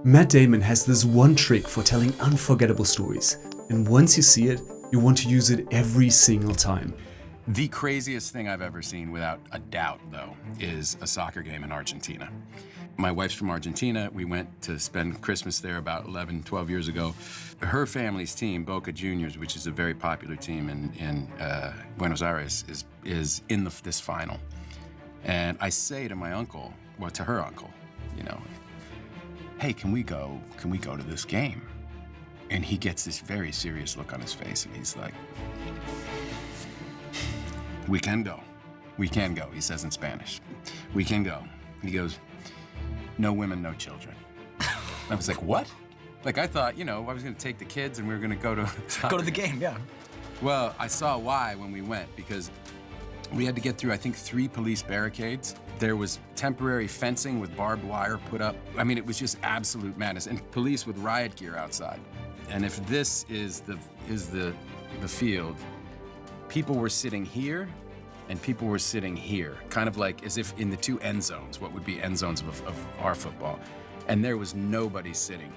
Matt Damon has this one trick for telling unforgettable stories. And once you see it, you want to use it every single time. The craziest thing I've ever seen, without a doubt, though, is a soccer game in Argentina. My wife's from Argentina. We went to spend Christmas there about 11, 12 years ago. Her family's team, Boca Juniors, which is a very popular team in Buenos Aires, is in this final. And I say to my uncle, well, to her uncle, you know, hey, can we go to this game? And he gets this very serious look on his face, and he's like, we can go, he says in Spanish. We can go. He goes, no women, no children. I was like, what? Like, I thought, you know, I was gonna take the kids and we were gonna go to Go to the game, yeah. Well, I saw why when we went, because we had to get through, I think, 3 police barricades. There was temporary fencing with barbed wire put up. I mean, it was just absolute madness, and police with riot gear outside. And if this is the field, people were sitting here and people were sitting here, kind of like as if in the 2 end zones, what would be end zones of our football. And there was nobody sitting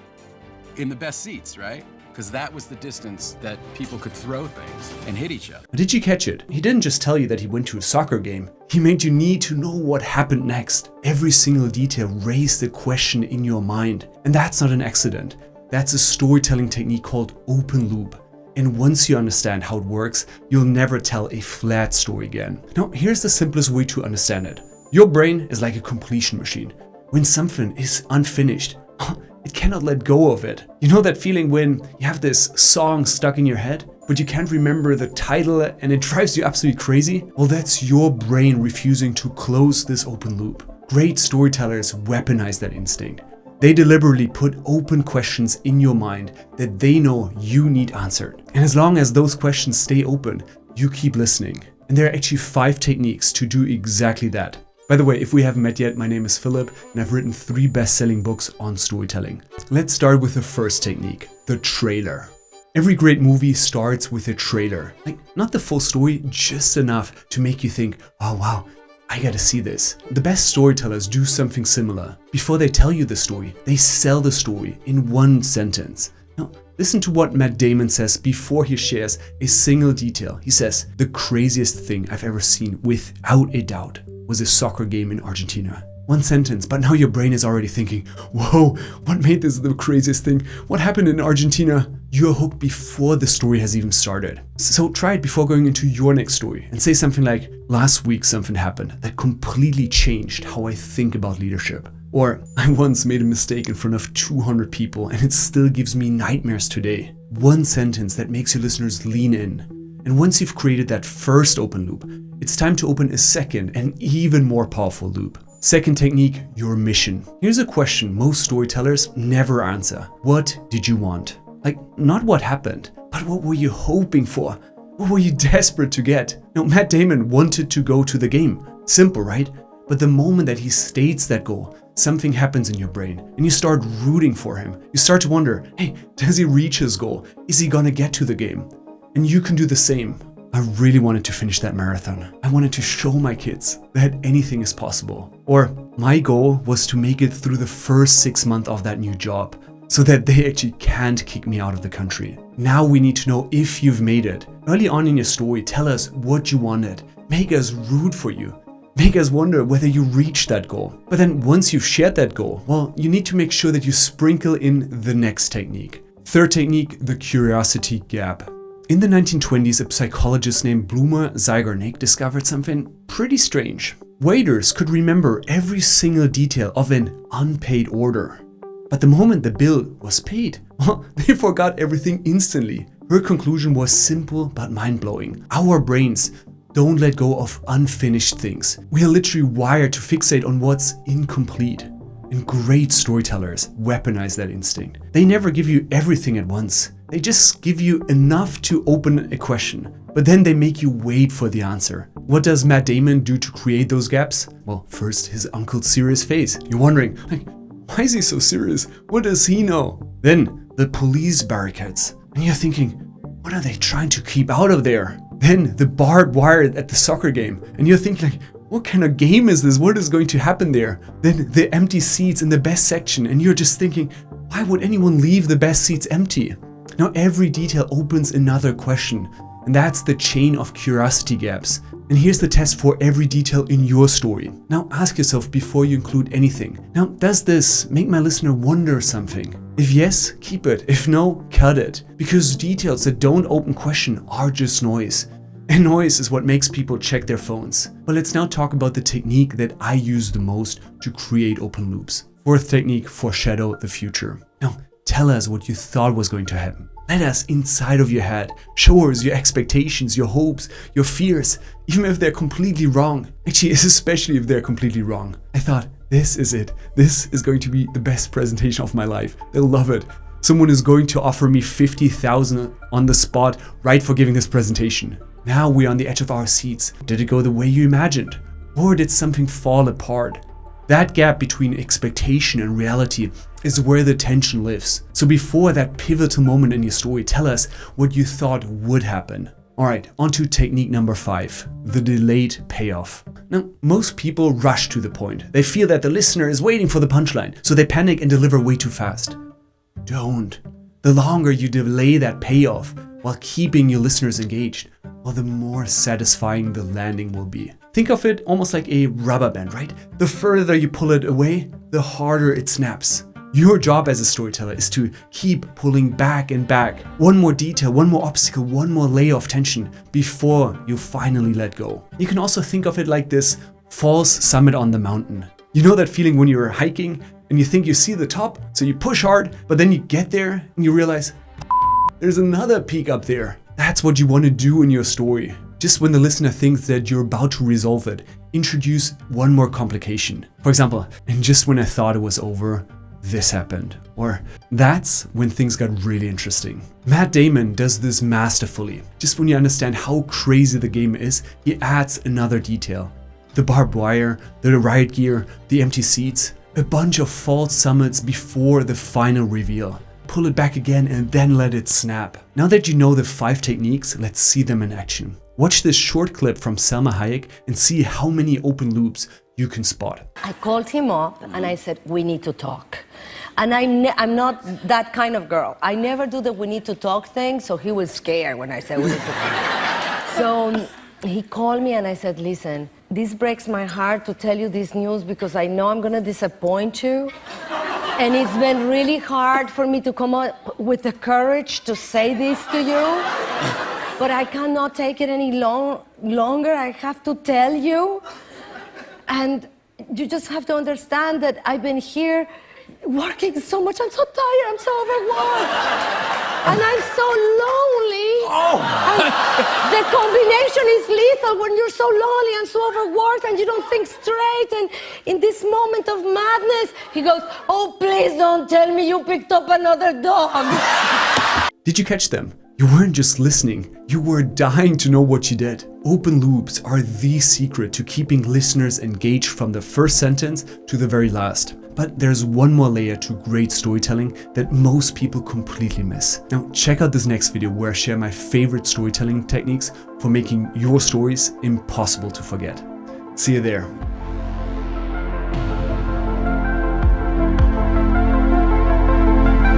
in the best seats, right? Because that was the distance that people could throw things and hit each other. Did you catch it? He didn't just tell you that he went to a soccer game. He made you need to know what happened next. Every single detail raised a question in your mind. And that's not an accident. That's a storytelling technique called open loop. And once you understand how it works, you'll never tell a flat story again. Now, here's the simplest way to understand it. Your brain is like a completion machine. When something is unfinished, it cannot let go of it. You know that feeling when you have this song stuck in your head, but you can't remember the title and it drives you absolutely crazy? Well, that's your brain refusing to close this open loop. Great storytellers weaponize that instinct. They deliberately put open questions in your mind that they know you need answered. And as long as those questions stay open, you keep listening. And there are actually 5 techniques to do exactly that. By the way, if we haven't met yet, my name is Philipp and I've written 3 best-selling books on storytelling. Let's start with the first technique, the trailer. Every great movie starts with a trailer. Like, not the full story, just enough to make you think, oh wow, I gotta see this. The best storytellers do something similar. Before they tell you the story, they sell the story in 1 sentence. Now, listen to what Matt Damon says before he shares a single detail. He says, the craziest thing I've ever seen, without a doubt, was a soccer game in Argentina. 1 sentence, but now your brain is already thinking, whoa, what made this the craziest thing? What happened in Argentina? You're hooked before the story has even started. So try it before going into your next story and say something like, last week something happened that completely changed how I think about leadership. Or, I once made a mistake in front of 200 people and it still gives me nightmares today. 1 sentence that makes your listeners lean in. And once you've created that first open loop, it's time to open a second and even more powerful loop. Second technique, your mission. Here's a question most storytellers never answer. What did you want? Like, not what happened, but what were you hoping for? What were you desperate to get? Now, Matt Damon wanted to go to the game. Simple, right? But the moment that he states that goal, something happens in your brain and you start rooting for him. You start to wonder, hey, does he reach his goal? Is he gonna get to the game? And you can do the same. I really wanted to finish that marathon. I wanted to show my kids that anything is possible. Or my goal was to make it through the first 6 months of that new job so that they actually can't kick me out of the country. Now we need to know if you've made it. Early on in your story, tell us what you wanted. Make us root for you. Make us wonder whether you reached that goal. But then once you've shared that goal, well, you need to make sure that you sprinkle in the next technique. Third technique, the curiosity gap. In the 1920s, a psychologist named Bloomer Zygarnik discovered something pretty strange. Waiters could remember every single detail of an unpaid order. But the moment the bill was paid, well, they forgot everything instantly. Her conclusion was simple but mind-blowing. Our brains don't let go of unfinished things. We are literally wired to fixate on what's incomplete. And great storytellers weaponize that instinct. They never give you everything at once. They just give you enough to open a question, but then they make you wait for the answer. What does Matt Damon do to create those gaps? Well, first, his uncle's serious face. You're wondering, like, why is he so serious? What does he know? Then, the police barricades. And you're thinking, what are they trying to keep out of there? Then, the barbed wire at the soccer game. And you're thinking, like, what kind of game is this? What is going to happen there? Then, the empty seats in the best section. And you're just thinking, Why would anyone leave the best seats empty? Now every detail opens another question, and that's the chain of curiosity gaps. And here's the test for every detail in your story. Now ask yourself before you include anything. Now, does this make my listener wonder something? If yes, keep it. If no, cut it. Because details that don't open question are just noise. And noise is what makes people check their phones. But let's now talk about the technique that I use the most to create open loops. Fourth technique, foreshadow the future. Now, tell us what you thought was going to happen. Let us inside of your head. Show us your expectations, your hopes, your fears, even if they're completely wrong. Actually, especially if they're completely wrong. I thought, this is it. This is going to be the best presentation of my life. They'll love it. Someone is going to offer me 50,000 on the spot right for giving this presentation. Now we're on the edge of our seats. Did it go the way you imagined? Or did something fall apart? That gap between expectation and reality is where the tension lives. So before that pivotal moment in your story, tell us what you thought would happen. Alright, on to technique number 5, the delayed payoff. Now, most people rush to the point. They feel that the listener is waiting for the punchline, so they panic and deliver way too fast. Don't. The longer you delay that payoff while keeping your listeners engaged, well, the more satisfying the landing will be. Think of it almost like a rubber band, right? The further you pull it away, the harder it snaps. Your job as a storyteller is to keep pulling back and back. One more detail, one more obstacle, one more layer of tension before you finally let go. You can also think of it like this false summit on the mountain. You know that feeling when you're hiking and you think you see the top, so you push hard, but then you get there and you realize, there's another peak up there. That's what you want to do in your story. Just when the listener thinks that you're about to resolve it, introduce one more complication. For example, and just when I thought it was over, this happened. Or that's when things got really interesting. Matt Damon does this masterfully. Just when you understand how crazy the game is, he adds another detail. The barbed wire, the riot gear, the empty seats, a bunch of false summits before the final reveal. Pull it back again and then let it snap. Now that you know the 5 techniques, let's see them in action. Watch this short clip from Selma Hayek and see how many open loops you can spot. I called him up and I said, we need to talk. And I'm not that kind of girl. I never do the we need to talk thing, so he was scared when I said we need to talk. So he called me and I said, listen, this breaks my heart to tell you this news because I know I'm gonna disappoint you. And it's been really hard for me to come up with the courage to say this to you. But I cannot take it any longer. I have to tell you. And you just have to understand that I've been here working so much. I'm so tired. I'm so overworked. And I'm so lonely. Oh. The combination is lethal when you're so lonely and so overworked and you don't think straight. And in this moment of madness, he goes, oh, please don't tell me you picked up another dog. Did you catch them? You weren't just listening, you were dying to know what you did. Open loops are the secret to keeping listeners engaged from the first sentence to the very last. But there's one more layer to great storytelling that most people completely miss. Now check out this next video where I share my favorite storytelling techniques for making your stories impossible to forget. See you there.